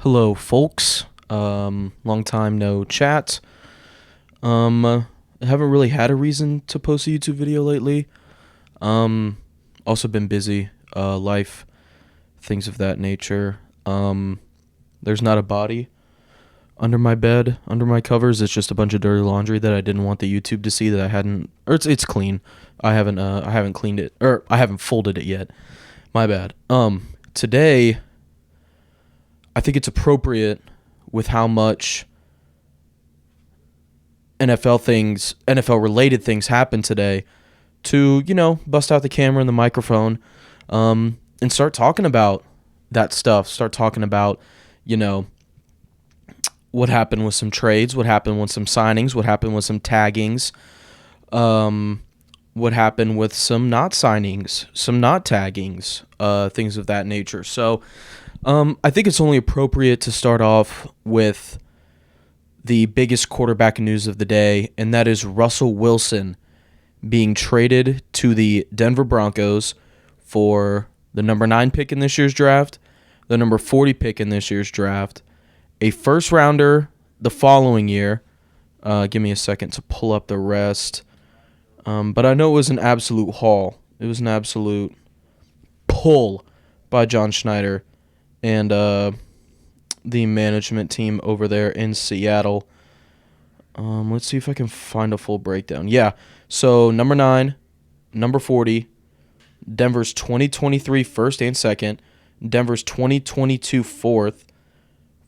Hello, folks. Long time no chat. I haven't really had a reason to post a YouTube video lately. Um, Also been busy. Life, things of that nature. There's not a body under my bed, under my covers. It's just a bunch of dirty laundry that I didn't want the YouTube to see that I hadn't. Or it's clean. I haven't cleaned it, or I haven't folded it yet. My bad. Today I think it's appropriate with how much NFL related things happen today to, bust out the camera and the microphone, and start talking about that stuff. Start talking about, you know, what happened with some trades, what happened with some signings, what happened with some taggings, what happened with some not signings, some not taggings, things of that nature. So, I think it's only appropriate to start off with the biggest quarterback news of the day, and that is Russell Wilson being traded to the Denver Broncos for the number 9 pick in this year's draft, the number 40 pick in this year's draft, a first rounder the following year. Give me a second to pull up the rest. But I know it was an absolute haul. It was an absolute pull by John Schneider and the management team over there in Seattle. Let's see if I can find a full breakdown. Yeah, so number 9, number 40, Denver's 2023 first and second, Denver's 2022 fourth,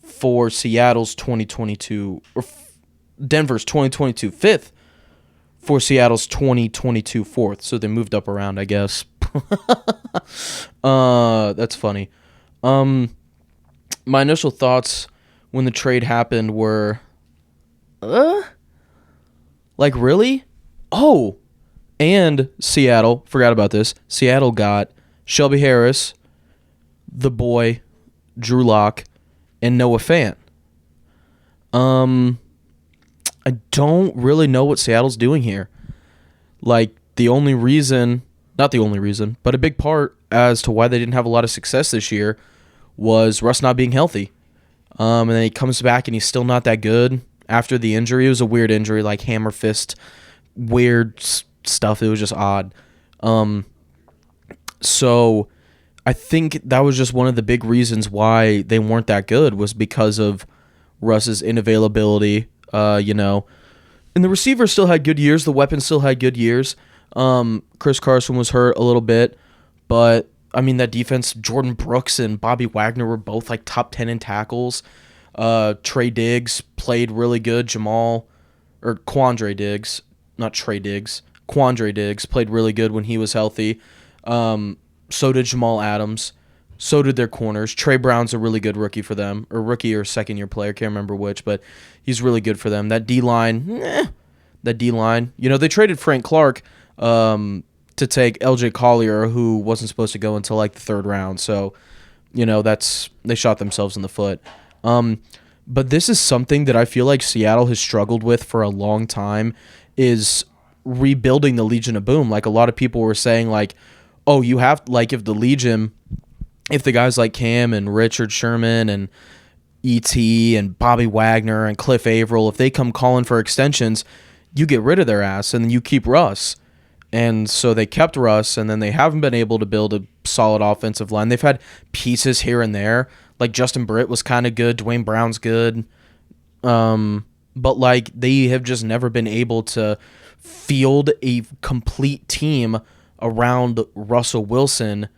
for Seattle's 2022, or Denver's 2022 fifth, for Seattle's 2022 fourth. So they moved up around, I guess. That's funny. My initial thoughts when the trade happened were, like, really? Oh, and Seattle, forgot about this. Seattle got Shelby Harris, the boy, Drew Lock, and Noah Fant. I don't really know what Seattle's doing here. Like, not the only reason, but a big part as to why they didn't have a lot of success this year was Russ not being healthy. And then he comes back and he's still not that good after the injury. It was a weird injury, like hammer fist, weird stuff. It was just odd. So I think that was just one of the big reasons why they weren't that good, was because of Russ's inavailability, And the receivers still had good years. The weapons still had good years. Chris Carson was hurt a little bit, but I mean, that defense, Jordan Brooks and Bobby Wagner were both like top 10 in tackles. Trey Diggs played really good. Quandre Diggs, not Trey Diggs. Quandre Diggs played really good when he was healthy. So did Jamal Adams. So did their corners. Trey Brown's a really good rookie for them, or rookie or second-year player, can't remember which, but he's really good for them. That D-line, they traded Frank Clark to take LJ Collier, who wasn't supposed to go until like the third round. So, they shot themselves in the foot. But this is something that I feel like Seattle has struggled with for a long time, is rebuilding the Legion of Boom. Like, a lot of people were saying, like, oh, you have, like, if the guys like Cam and Richard Sherman and E.T. and Bobby Wagner and Cliff Averill, if they come calling for extensions, you get rid of their ass and then you keep Russ. And so they kept Russ, and then they haven't been able to build a solid offensive line. They've had pieces here and there. Like, Justin Britt was kind of good. Dwayne Brown's good. But, like, they have just never been able to field a complete team around Russell Wilson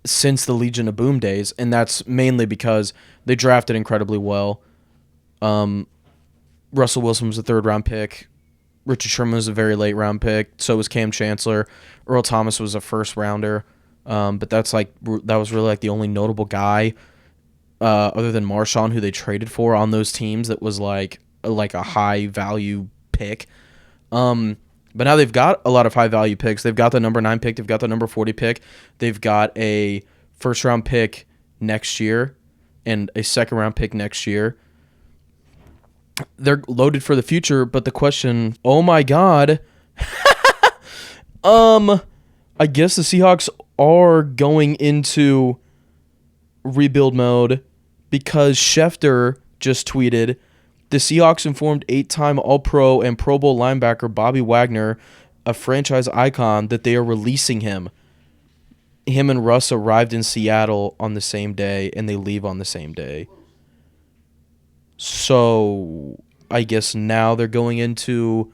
since the Legion of Boom days, and that's mainly because they drafted incredibly well. Russell Wilson was a third-round pick. Richard Sherman was a very late-round pick. So was Cam Chancellor. Earl Thomas was a first-rounder. But that was really like the only notable guy other than Marshawn who they traded for on those teams that was like a high-value pick. But now they've got a lot of high-value picks. They've got the number 9 pick. They've got the number 40 pick. They've got a first-round pick next year and a second-round pick next year. They're loaded for the future, but the question, oh my God, I guess the Seahawks are going into rebuild mode because Schefter just tweeted, the Seahawks informed 8-time All-Pro and Pro Bowl linebacker Bobby Wagner, a franchise icon, that they are releasing him. Him and Russ arrived in Seattle on the same day, and they leave on the same day. So I guess now they're going into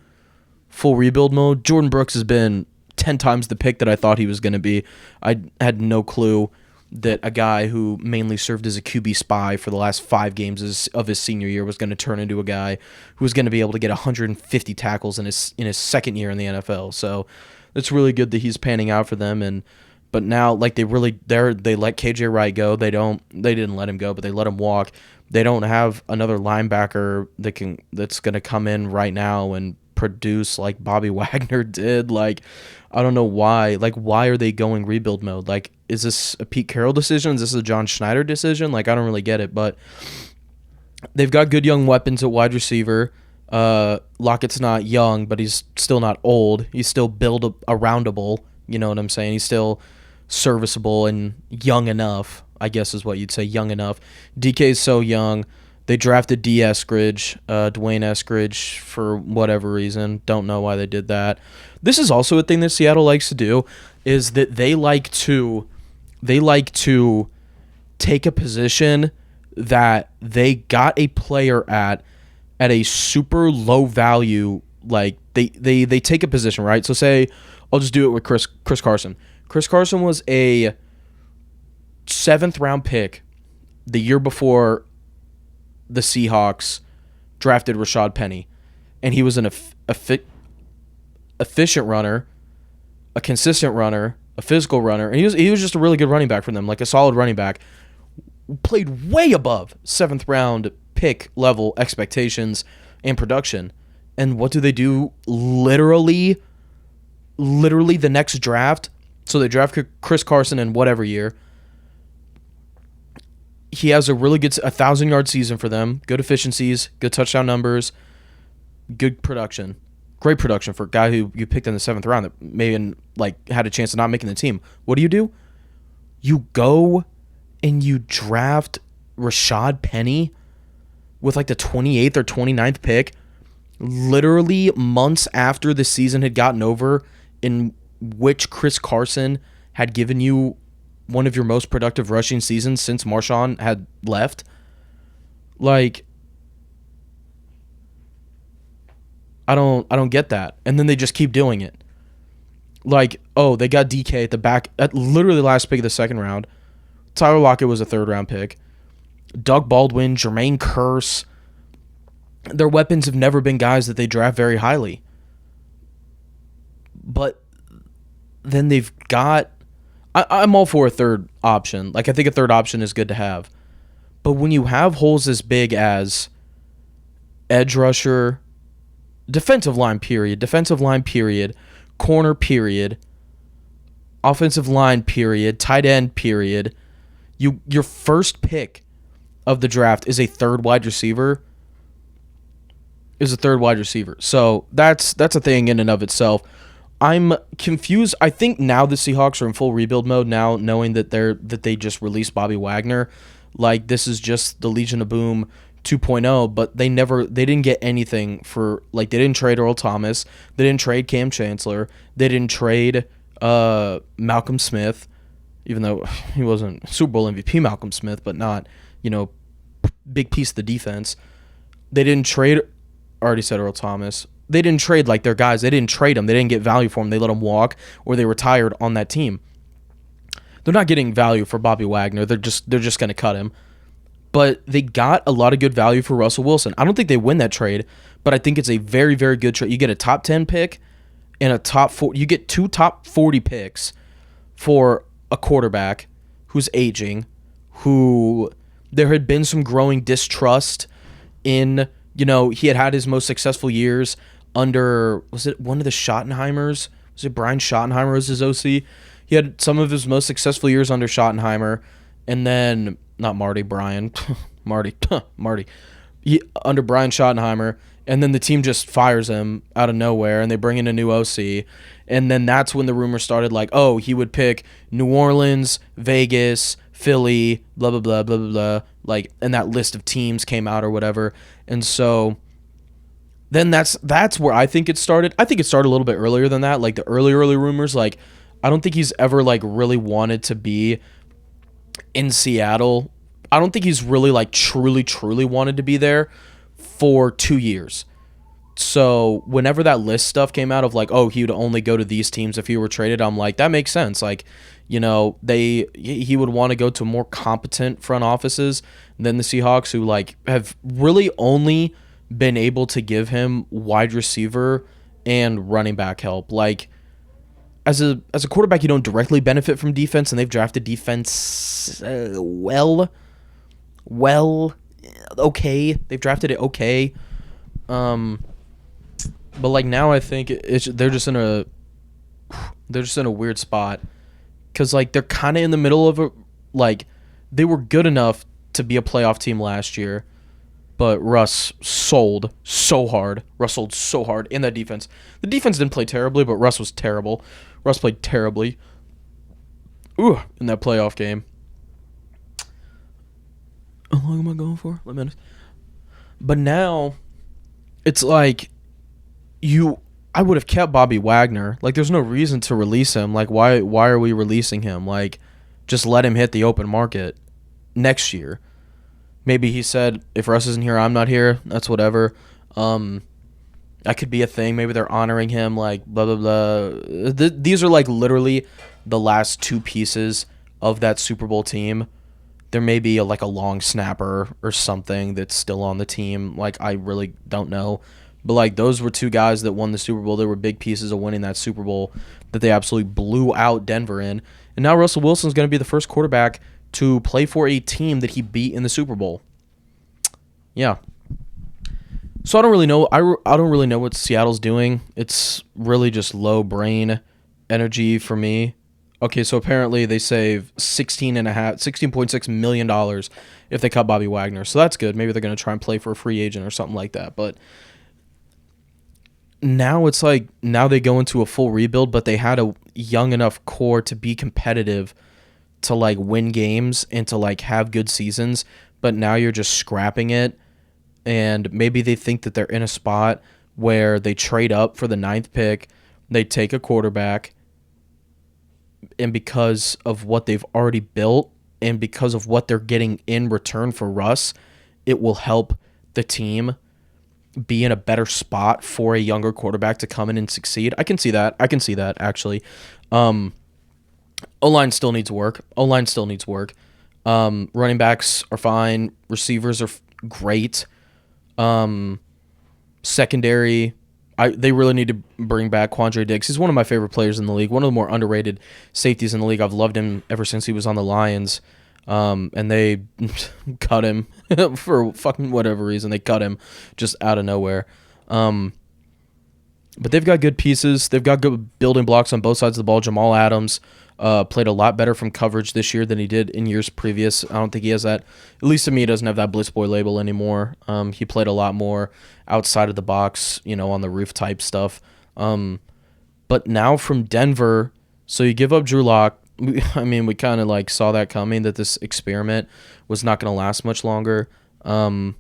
full rebuild mode. Jordan Brooks has been 10 times the pick that I thought he was going to be. I had no clue that a guy who mainly served as a QB spy for the last 5 games of his senior year was going to turn into a guy who was going to be able to get 150 tackles in his second year in the NFL. So it's really good that he's panning out for them. But now, like, they let KJ Wright go. They didn't let him go, but they let him walk. They don't have another linebacker that's gonna come in right now and produce like Bobby Wagner did. Like, I don't know why. Like, why are they going rebuild mode? Like, is this a Pete Carroll decision? Is this a John Schneider decision? Like, I don't really get it. But they've got good young weapons at wide receiver. Lockett's not young, but he's still not old. He's still aroundable. You know what I'm saying? He's still serviceable and young enough, I guess is what you'd say, young enough. DK's so young. They drafted Dwayne Eskridge, for whatever reason. Don't know why they did that. This is also a thing that Seattle likes to do, is that they like to take a position that they got a player at a super low value. Like, they take a position, right? So say, I'll just do it with Chris Carson. Chris Carson was a 7th round pick the year before the Seahawks drafted Rashad Penny, and he was an efficient runner, a consistent runner, a physical runner, and he was just a really good running back for them, like a solid running back. Played way above 7th round pick level expectations and production. And what do? Literally the next draft. So they draft Chris Carson in whatever year. He has a really good 1,000-yard season for them. Good efficiencies, good touchdown numbers, good production. Great production for a guy who you picked in the 7th round that maybe had a chance of not making the team. What do? You go and you draft Rashad Penny with like the 28th or 29th pick, literally months after the season had gotten over, in which Chris Carson had given you one of your most productive rushing seasons since Marshawn had left. Like, I don't get that. And then they just keep doing it. Like, oh, they got DK at the back, at literally the last pick of the 2nd round. Tyler Lockett was a 3rd round pick. Doug Baldwin, Jermaine Kearse. Their weapons have never been guys that they draft very highly. But then they've got... I'm all for a 3rd option. Like, I think a 3rd option is good to have. But when you have holes as big as edge rusher, defensive line period, corner period, offensive line period, tight end period, your first pick of the draft is a 3rd wide receiver. So that's a thing in and of itself. I'm confused. I think now the Seahawks are in full rebuild mode now, knowing that they just released Bobby Wagner. Like, this is just the Legion of Boom 2.0, but they didn't get anything for, like, they didn't trade Earl Thomas, they didn't trade Cam Chancellor, they didn't trade Malcolm Smith, even though he wasn't Super Bowl MVP Malcolm Smith, but not, big piece of the defense. They didn't trade, already said Earl Thomas. They didn't trade like their guys. They didn't trade them. They didn't get value for them. They let them walk, or they retired on that team. They're not getting value for Bobby Wagner. They're just going to cut him. But they got a lot of good value for Russell Wilson. I don't think they win that trade, but I think it's a very, very good trade. You get a top 10 pick and a top 4. You get 2 top 40 picks for a quarterback who's aging, who there had been some growing distrust in. He had his most successful years under, was it one of the Schottenheimers? Was it Brian Schottenheimer was his OC? He had some of his most successful years under Schottenheimer, and then, not Marty, Brian, Marty, under Brian Schottenheimer, and then the team just fires him out of nowhere, and they bring in a new OC, and then that's when the rumor started, like, oh, he would pick New Orleans, Vegas, Philly, blah blah blah blah blah blah. Like, and that list of teams came out or whatever, and so then that's where I think it started. I think it started a little bit earlier than that. Like the early rumors. Like, I don't think he's ever like really wanted to be in Seattle. I don't think he's really like truly wanted to be there for 2 years. So whenever that list stuff came out of like, oh, he would only go to these teams if he were traded, I'm like, that makes sense. Like, he would want to go to more competent front offices than the Seahawks, who like have really only been able to give him wide receiver and running back help. Like, as a quarterback, you don't directly benefit from defense, and they've drafted defense okay. They've drafted it okay. But like now, I think they're just in a weird spot because like they're kind of in the middle of a like they were good enough to be a playoff team last year, but Russ sold so hard. Russ sold so hard in that defense. The defense didn't play terribly, but Russ was terrible. Russ played terribly. In that playoff game. How long am I going for? Let me know. But now, it's like I would have kept Bobby Wagner. Like, there's no reason to release him. Like, why are we releasing him? Like, just let him hit the open market next year. Maybe he said, if Russ isn't here, I'm not here. That's whatever. That could be a thing. Maybe they're honoring him, like, blah, blah, blah. These are, like, literally the last two pieces of that Super Bowl team. There may be, a long snapper or something that's still on the team. Like, I really don't know. But, like, those were two guys that won the Super Bowl. They were big pieces of winning that Super Bowl that they absolutely blew out Denver in. And now Russell Wilson's going to be the first quarterback to play for a team that he beat in the Super Bowl. Yeah. So I don't really know. I don't really know what Seattle's doing. It's really just low brain energy for me. Okay, so apparently they save $16.6 million if they cut Bobby Wagner. So that's good. Maybe they're going to try and play for a free agent or something like that. But now it's like, now they go into a full rebuild, but they had a young enough core to be competitive to like win games and to like have good seasons. But now you're just scrapping it. And maybe they think that they're in a spot where they trade up for the 9th pick, they take a quarterback, and because of what they've already built and because of what they're getting in return for Russ, it will help the team be in a better spot for a younger quarterback to come in and succeed. I can see that, actually. O-line still needs work. Running backs are fine. Receivers are great. Secondary, they really need to bring back Quandre Diggs. He's one of my favorite players in the league, one of the more underrated safeties in the league. I've loved him ever since he was on the Lions, and they cut him for fucking whatever reason. They cut him just out of nowhere. But they've got good pieces. They've got good building blocks on both sides of the ball. Jamal Adams played a lot better from coverage this year than he did in years previous. I don't think he has that. At least to me, he doesn't have that blitz boy label anymore. He played a lot more outside of the box, on the roof type stuff. But now from Denver, so you give up Drew Lock. I mean, we kind of like saw that coming, that this experiment was not going to last much longer. I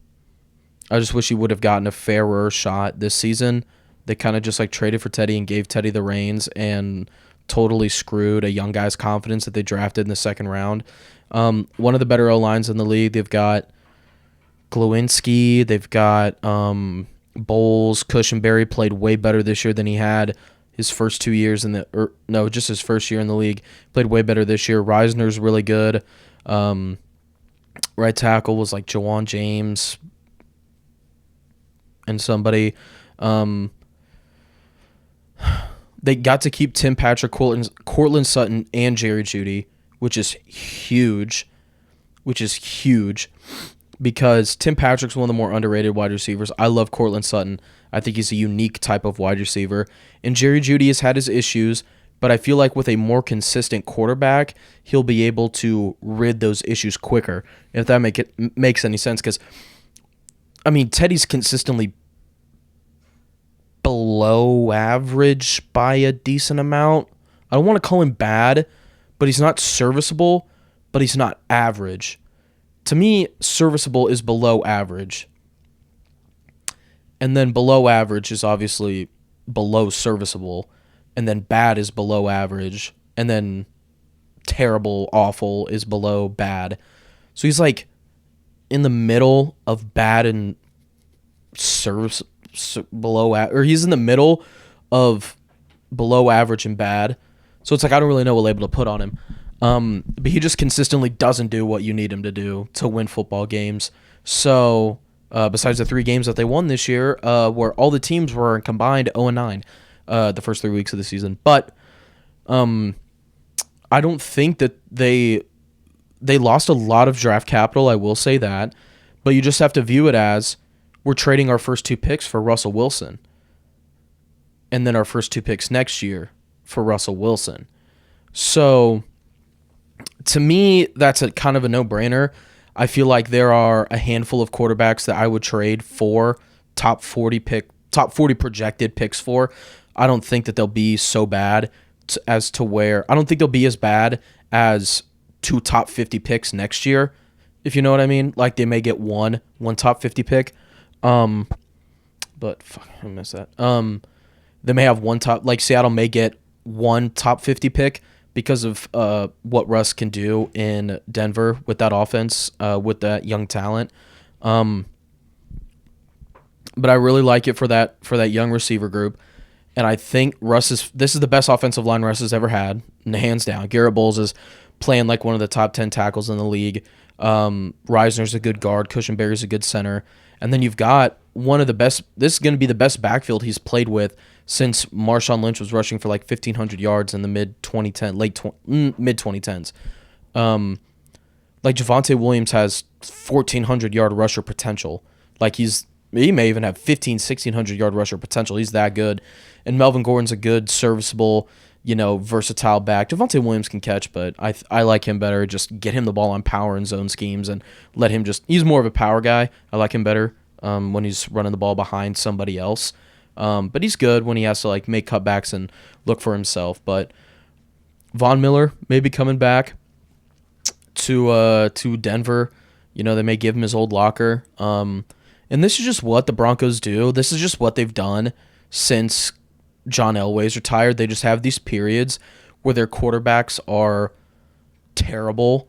just wish he would have gotten a fairer shot this season. They kind of just like traded for Teddy and gave Teddy the reins and totally screwed a young guy's confidence that they drafted in the second round. One of the better O-lines in the league. They've got Glowinski. They've got Bowles. Cushenberry played way better this year than he had his first 2 years just his first year in the league. Played way better this year. Reisner's really good. Right tackle was like Jawan James and somebody. They got to keep Tim Patrick, Cortland Sutton, and Jerry Jeudy, which is huge. Because Tim Patrick's one of the more underrated wide receivers. I love Cortland Sutton. I think he's a unique type of wide receiver. And Jerry Jeudy has had his issues, but I feel like with a more consistent quarterback, he'll be able to rid those issues quicker, if that makes any sense. Because, I mean, Teddy's consistently below average by a decent amount. I don't want to call him bad, but he's not serviceable. but he's not average. To me, serviceable is below average. And then below average is obviously below serviceable. And then bad is below average. And then terrible, awful is below bad. So he's like in the middle of bad and service below, or he's in the middle of below average and bad. So it's like I don't really know what label to put on him. But he just consistently doesn't do what you need him to do to win football games. So besides the 3 games that they won this year, where all the teams were combined 0-9 the first 3 weeks of the season. But I don't think that they lost a lot of draft capital, I will say that. But you just have to view it as we're trading our first 2 picks for Russell Wilson. And then our first 2 picks next year for Russell Wilson. So to me, that's a kind of a no-brainer. I feel like there are a handful of quarterbacks that I would trade for top 40 projected picks for. I don't think that they'll be so bad as to where I don't think they'll be as bad as 2 top 50 picks next year, if you know what I mean. Like they may get one top 50 pick. But fuck, I missed that. They may have one top, like Seattle may get 1 top 50 pick because of what Russ can do in Denver with that offense, with that young talent. But I really like it for that young receiver group. And I think this is the best offensive line Russ has ever had, hands down. Garrett Bowles is playing like one of the top 10 tackles in the league. Reisner's a good guard. Cushenberry's a good center. And then you've got one of the best. This is going to be the best backfield he's played with since Marshawn Lynch was rushing for like 1,500 yards in the mid 2010s. Like Javonte Williams has 1,400 yard rusher potential. Like he may even have 1,600 yard rusher potential. He's that good. And Melvin Gordon's a good, serviceable, versatile back. Javonte Williams can catch, but I like him better. Just get him the ball on power and zone schemes and let him he's more of a power guy. I like him better when he's running the ball behind somebody else. But he's good when he has to like make cutbacks and look for himself. But Von Miller may be coming back to Denver. They may give him his old locker. And this is just what the Broncos do. This is just what they've done since John Elway's retired. They just have these periods where their quarterbacks are terrible,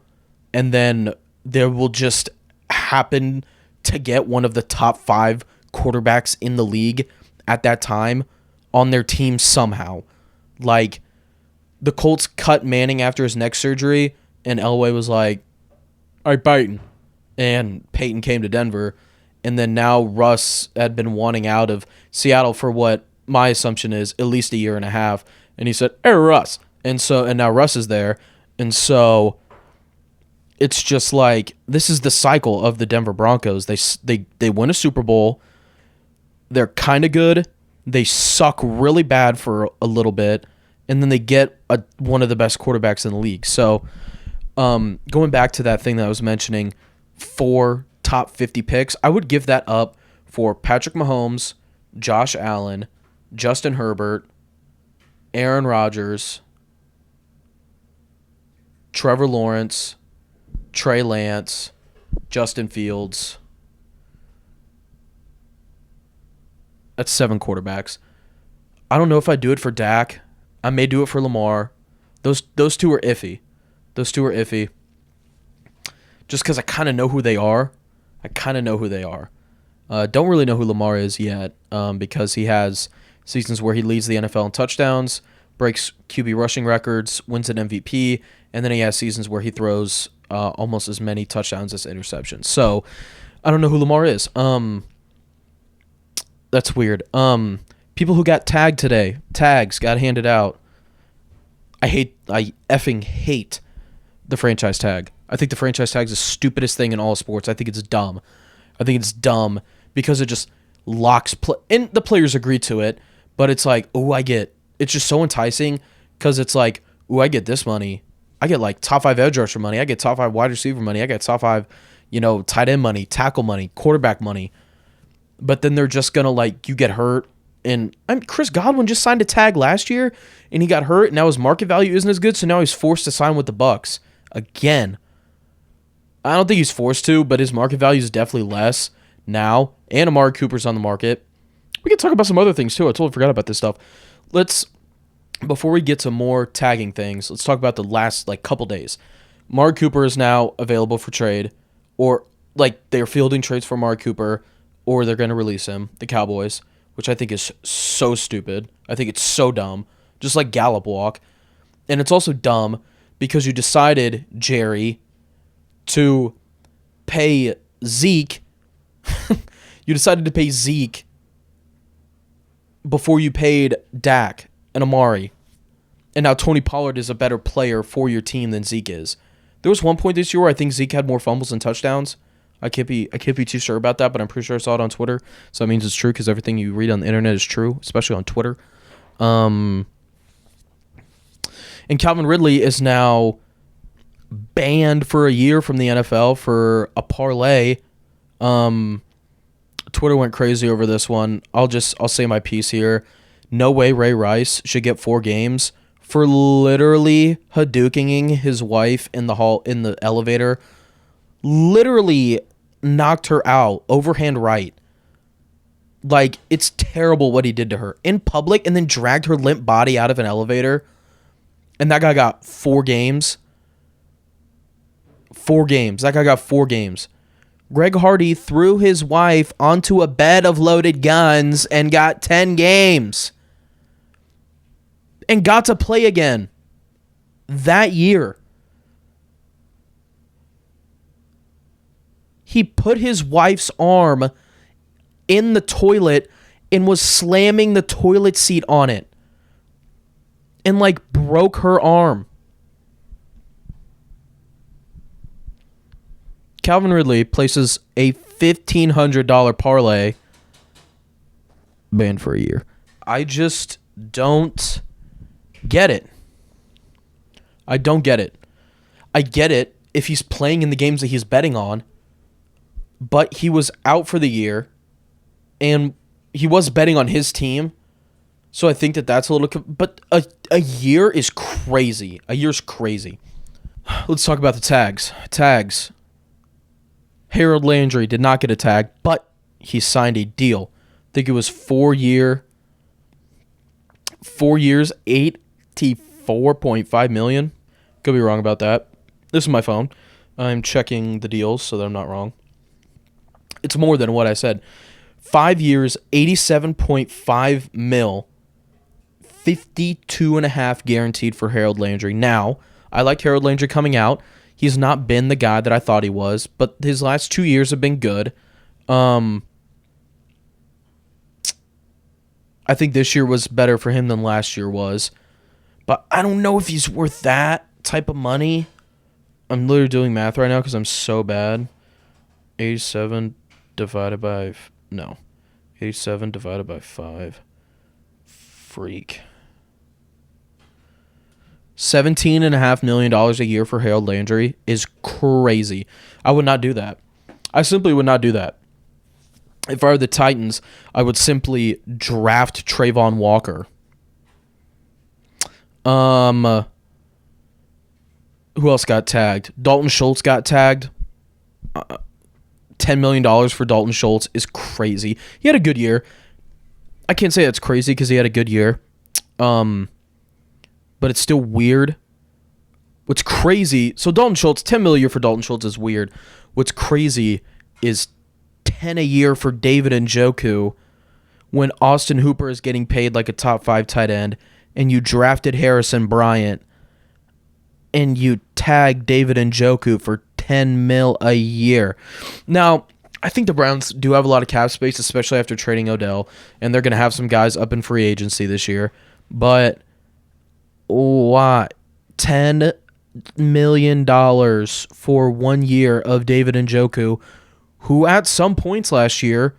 and then there will just happen to get one of the top 5 quarterbacks in the league at that time on their team somehow. Like, the Colts cut Manning after his neck surgery, and Elway was like, all right, Peyton. And Peyton came to Denver, and then now Russ had been wanting out of Seattle for what my assumption is at least a year and a half. And he said, hey, Russ. And now Russ is there. And so it's just like, this is the cycle of the Denver Broncos. They win a Super Bowl. They're kind of good. They suck really bad for a little bit. And then they get one of the best quarterbacks in the league. So going back to that thing that I was mentioning, 4 top 50 picks, I would give that up for Patrick Mahomes, Josh Allen, Justin Herbert, Aaron Rodgers, Trevor Lawrence, Trey Lance, Justin Fields. That's 7 quarterbacks. I don't know if I'd do it for Dak. I may do it for Lamar. Those 2 are iffy. Those 2 are iffy. Just because I kind of know who they are. Don't really know who Lamar is yet because he has seasons where he leads the NFL in touchdowns, breaks QB rushing records, wins an MVP, and then he has seasons where he throws almost as many touchdowns as interceptions. So I don't know who Lamar is. That's weird. People who got tagged today, tags got handed out. I effing hate the franchise tag. I think the franchise tag is the stupidest thing in all sports. I think it's dumb. Because it just locks and the players agree to it, but it's like, it's just so enticing because it's like, I get this money. I get like top 5 edge rusher money. I get top 5 wide receiver money. I get top 5, tight end money, tackle money, quarterback money. But then they're just going to you get hurt. And Chris Godwin just signed a tag last year and he got hurt and now his market value isn't as good. So now he's forced to sign with the Bucks again. I don't think he's forced to, but his market value is definitely less now. And Amari Cooper's on the market. We can talk about some other things too. I totally forgot about this stuff. Before we get to more tagging things, let's talk about the last couple days. Amari Cooper is now available for trade, or they're fielding trades for Amari Cooper, or they're going to release him, the Cowboys, which I think is so stupid. I think it's so dumb, just like Gallup walk. And it's also dumb because you decided, Jerry, to pay Zeke. You decided to pay Zeke before you paid Dak and Amari. And now Tony Pollard is a better player for your team than Zeke is. There was one point this year where I think Zeke had more fumbles than touchdowns. I can't be too sure about that, but I'm pretty sure I saw it on Twitter. So that means it's true because everything you read on the internet is true, especially on Twitter. And Calvin Ridley is now banned for a year from the NFL for a parlay. Twitter went crazy over this one. I'll say my piece here. No way Ray Rice should get 4 games for literally Hadoukening his wife in the elevator. Literally knocked her out, overhand right. It's terrible what he did to her in public, and then dragged her limp body out of an elevator. And that guy got 4 games. 4 games. That guy got 4 games. Greg Hardy threw his wife onto a bed of loaded guns and got 10 games. And got to play again that year. He put his wife's arm in the toilet and was slamming the toilet seat on it. And broke her arm. Calvin Ridley places a $1,500 parlay, banned for a year. I just don't get it. I don't get it. I get it if he's playing in the games that he's betting on, but he was out for the year, and he was betting on his team, so I think that's a little... But a year is crazy. A year's crazy. Let's talk about the tags. Tags. Harold Landry did not get a tag, but he signed a deal. I think it was 4 years, $84.5 million. Could be wrong about that. This is my phone. I'm checking the deals so that I'm not wrong. It's more than what I said. 5 years, $87.5 million, 52.5 guaranteed for Harold Landry. Now, I like Harold Landry coming out. He's not been the guy that I thought he was, but his last 2 years have been good. I think this year was better for him than last year was. But I don't know if he's worth that type of money. I'm literally doing math right now because I'm so bad. 87 divided by... No. 87 divided by 5. Freak. $17.5 million a year for Harold Landry is crazy. I would not do that. I simply would not do that. If I were the Titans, I would simply draft Trayvon Walker. Who else got tagged? Dalton Schultz got tagged. $10 million for Dalton Schultz is crazy. He had a good year. I can't say that's crazy because he had a good year. But it's still weird. What's crazy, so Dalton Schultz, $10 million a year for Dalton Schultz is weird. What's crazy is $10 a year for David Njoku when Austin Hooper is getting paid like a top 5 tight end, and you drafted Harrison Bryant, and you tag David Njoku for $10 million a year. Now, I think the Browns do have a lot of cap space, especially after trading Odell, and they're going to have some guys up in free agency this year. But what? $10 million for 1 year of David Njoku, who at some points last year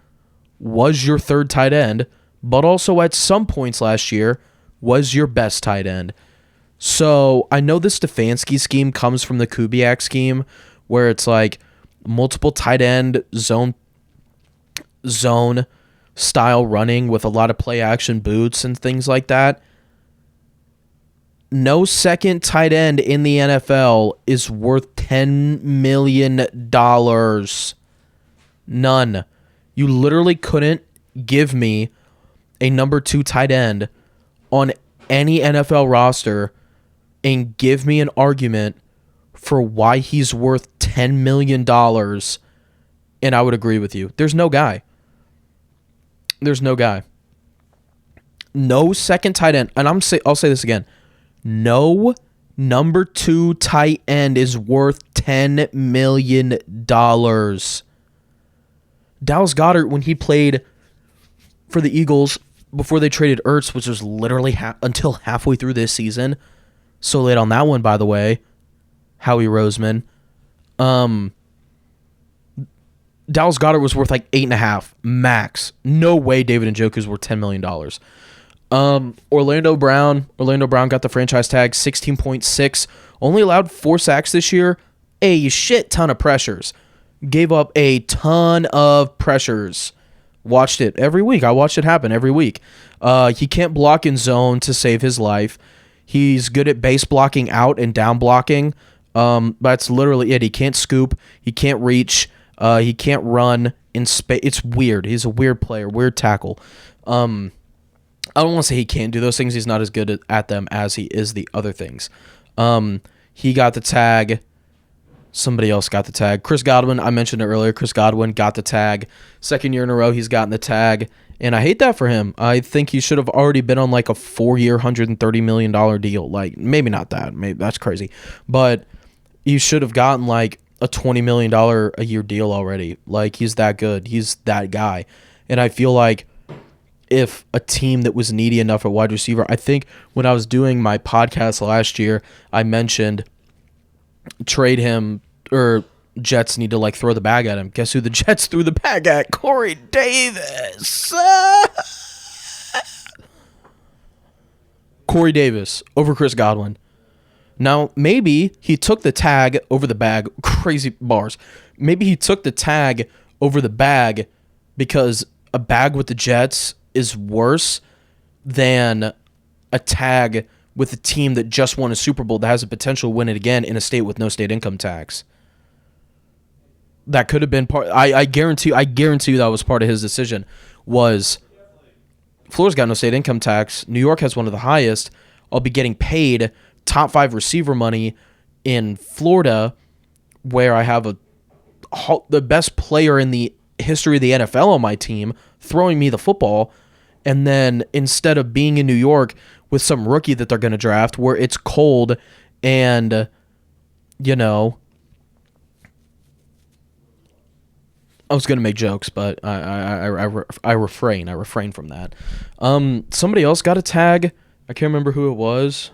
was your third tight end, but also at some points last year was your best tight end. So I know the Stefanski scheme comes from the Kubiak scheme, where it's multiple tight end zone style running with a lot of play action boots and things like that. No second tight end in the NFL is worth $10 million. None. You literally couldn't give me a number 2 tight end on any NFL roster and give me an argument for why he's worth $10 million, and I would agree with you. There's no guy. There's no guy. No second tight end, and I'll say this again. No number 2 tight end is worth $10 million. Dallas Goedert, when he played for the Eagles before they traded Ertz, which was literally until halfway through this season. So late on that one, by the way. Howie Roseman. Dallas Goedert was worth like 8.5 max. No way David Njoku's worth $10 million. Orlando Brown got the franchise tag, 16.6. Only allowed 4 sacks this year. A shit ton of pressures. Gave up a ton of pressures. Watched it every week. I watched it happen every week. He can't block in zone to save his life. He's good at base blocking out and down blocking. That's literally it. He can't scoop. He can't reach. He can't run in space. It's weird. He's a weird player, weird tackle. I don't want to say he can't do those things. He's not as good at them as he is the other things. He got the tag. Somebody else got the tag. Chris Godwin, I mentioned it earlier. Chris Godwin got the tag. Second year in a row he's gotten the tag. And I hate that for him. I think he should have already been on like a 4-year, $130 million deal. Like, maybe not that. Maybe that's crazy. But he should have gotten like a $20 million a year deal already. Like, he's that good. He's that guy. And I feel like if a team that was needy enough at wide receiver, I think when I was doing my podcast last year, I mentioned trade him, or Jets need to like throw the bag at him. Guess who the Jets threw the bag at? Corey Davis. Corey Davis over Chris Godwin. Now, maybe he took the tag over the bag. Crazy bars. Maybe he took the tag over the bag because a bag with the Jets is worse than a tag with a team that just won a Super Bowl that has a potential to win it again in a state with no state income tax. That could have been part. I guarantee you that was part of his decision. Was Florida's got no state income tax. New York has one of the highest. I'll be getting paid top 5 receiver money in Florida, where I have the best player in the history of the NFL on my team throwing me the football, and then instead of being in New York with some rookie that they're going to draft where it's cold and, you know, I was going to make jokes, but I refrain. I refrain from that. Somebody else got a tag. I can't remember who it was.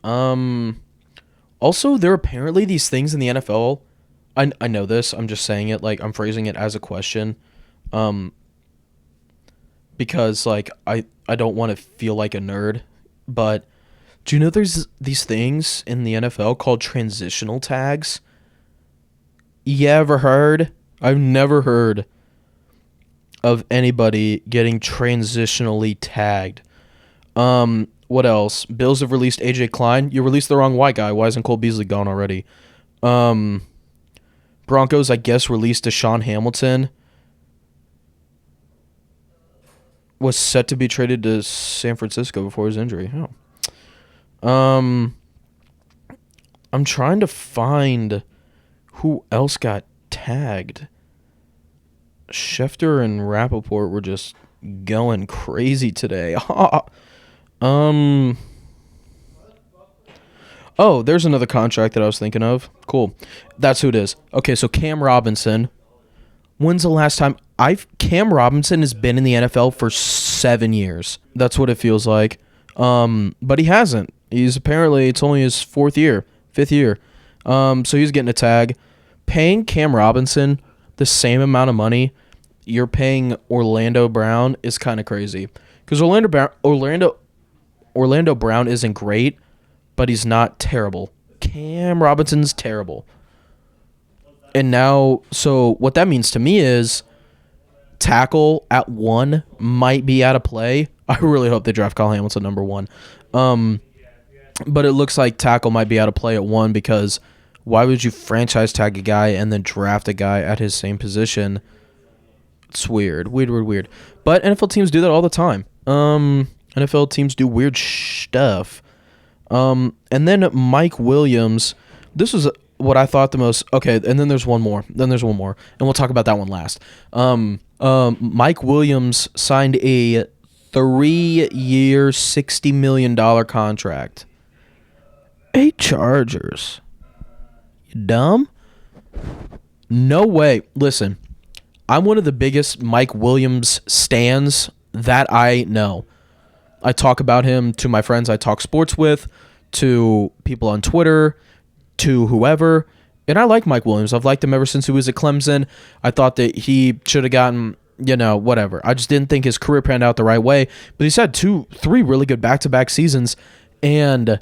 Also, there are apparently these things in the NFL. I know this. I'm just saying it. Like, I'm phrasing it as a question. Because, like, I don't want to feel like a nerd. But do you know there's these things in the NFL called transitional tags? You ever heard? I've never heard of anybody getting transitionally tagged. What else? Bills have released AJ Klein. You released the wrong white guy. Why isn't Cole Beasley gone already? Broncos, I guess, released Deshaun Hamilton. Was set to be traded to San Francisco before his injury. I'm trying to find who else got tagged. Schefter and Rappaport were just going crazy today. Oh, there's another contract that I was thinking of. Cool. That's who it is. Okay, so Cam Robinson. When's the last time? Cam Robinson has been in the NFL for 7 years. That's what it feels like. But he hasn't. It's only his 5th year. So he's getting a tag. Paying Cam Robinson the same amount of money you're paying Orlando Brown is kind of crazy. Because Orlando Brown isn't great, but he's not terrible. Cam Robinson's terrible. And now, so what that means to me is tackle at 1 might be out of play. I really hope they draft Kyle Hamilton number 1. But it looks like tackle might be out of play at 1 because why would you franchise tag a guy and then draft a guy at his same position? It's weird. Weird. But NFL teams do that all the time. NFL teams do weird stuff. And then Mike Williams. This was what I thought the most. Okay, and then there's one more. And we'll talk about that one last. Mike Williams signed a 3-year, $60 million contract. Chargers. You dumb? No way. Listen, I'm one of the biggest Mike Williams stans that I know. I talk about him to my friends I talk sports with, to people on Twitter, to whoever. And I like Mike Williams. I've liked him ever since he was at Clemson. I thought that he should have gotten, whatever. I just didn't think his career panned out the right way. But he's had 3 really good back-to-back seasons. And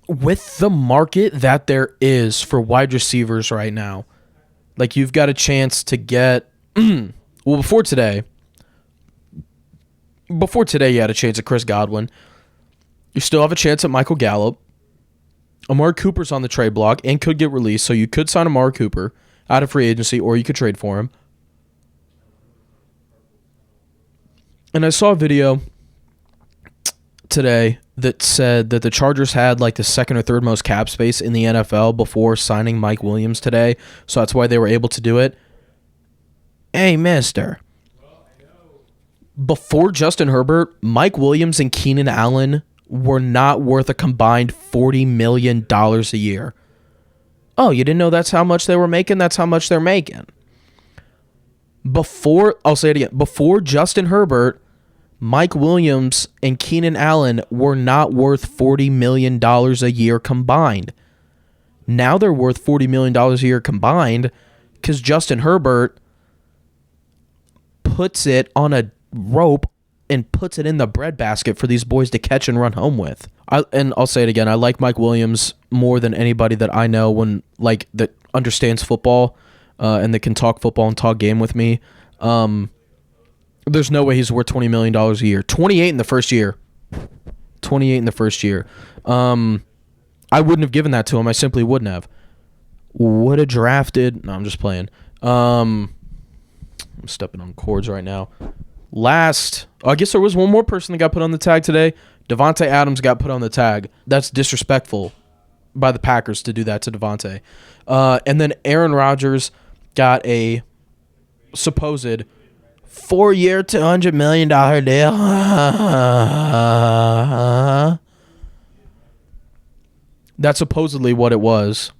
with the market that there is for wide receivers right now, like you've got a chance to get before today you had a chance at Chris Godwin. You still have a chance at Michael Gallup. Amari Cooper's on the trade block and could get released, so you could sign Amari Cooper out of free agency or you could trade for him. And I saw a video today that said that the Chargers had like the second or third most cap space in the NFL before signing Mike Williams today. So that's why they were able to do it. Hey, mister. Before Justin Herbert, Mike Williams and Keenan Allen were not worth a combined $40 million a year. Oh, you didn't know that's how much they were making? That's how much they're making. I'll say it again. Before Justin Herbert, Mike Williams and Keenan Allen were not worth $40 million a year combined. Now they're worth $40 million a year combined because Justin Herbert puts it on a rope and puts it in the breadbasket for these boys to catch and run home with. I'll say it again. I like Mike Williams more than anybody that I know that understands football and that can talk football and talk game with me. There's no way he's worth $20 million a year. 28 in the first year. I wouldn't have given that to him. I simply wouldn't have. Would have drafted. No, I'm just playing. I'm stepping on cords right now. I guess there was one more person that got put on the tag today. Devontae Adams got put on the tag. That's disrespectful by the Packers to do that to Devontae. And then Aaron Rodgers got a supposed 4-year, $200 million deal. That's supposedly what it was.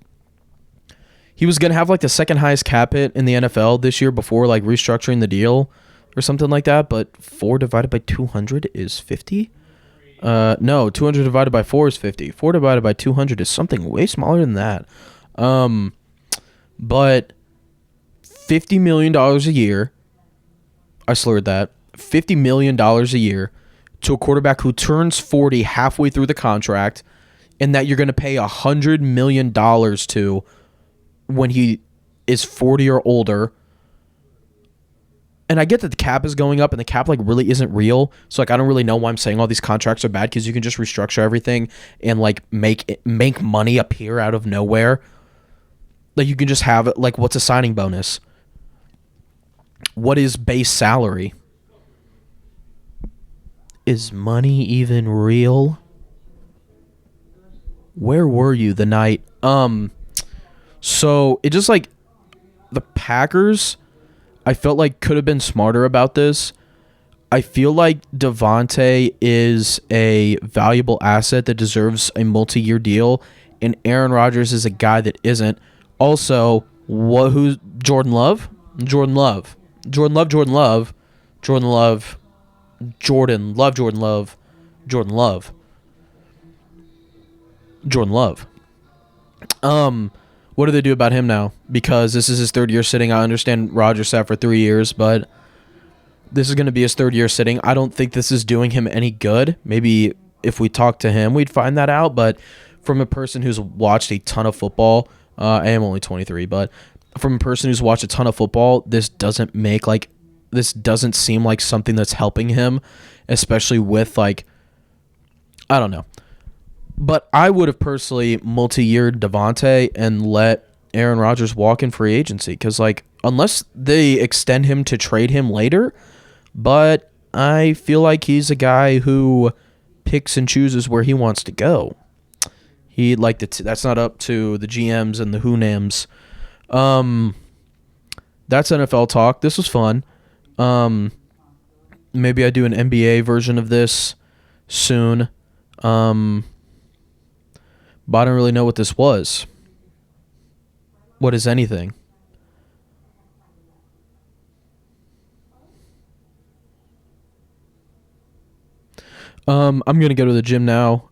He was going to have like the second highest cap hit in the NFL this year before like restructuring the deal or something like that. But 4 divided by 200 is 50? No, 200 divided by 4 is 50. 4 divided by 200 is something way smaller than that. But $50 million a year. I slurred that. $50 million a year to a quarterback who turns 40 halfway through the contract and that you're going to pay $100 million to when he is 40 or older. And I get that the cap is going up and the cap like really isn't real. So like I don't really know why I'm saying all these contracts are bad because you can just restructure everything and like make money appear out of nowhere. Like you can just have like what's a signing bonus? What is base salary? Is money even real? Where were you the night? So it just like the Packers, I felt like could have been smarter about this. I feel like Devontae is a valuable asset that deserves a multi-year deal, and Aaron Rodgers is a guy that isn't. Also, who's Jordan Love? Jordan Love. What do they do about him now? Because this is his third year sitting. I understand Rodgers sat for 3 years, but this is going to be his third year sitting. I don't think this is doing him any good. Maybe if we talk to him, we'd find that out. But from a person who's watched a ton of football, I am only 23, but from a person who's watched a ton of football, this doesn't make like this doesn't seem like something that's helping him, especially with like, I don't know. But I would have personally multi-yeared Devontae and let Aaron Rodgers walk in free agency because, like, unless they extend him to trade him later, but I feel like he's a guy who picks and chooses where he wants to go. He'd like to. That's not up to the GMs and the Hoonams. That's NFL talk. This was fun. Maybe I do an NBA version of this soon. But I don't really know what this was. What is anything? I'm going to go to the gym now.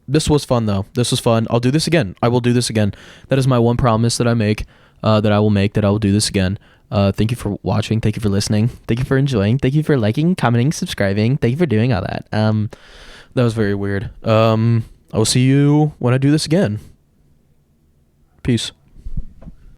This was fun, though. This was fun. I'll do this again. I will do this again. That is my one promise that I make, that I will do this again. Thank you for watching. Thank you for listening. Thank you for enjoying. Thank you for liking, commenting, subscribing. Thank you for doing all that. That was very weird. I will see you when I do this again. Peace.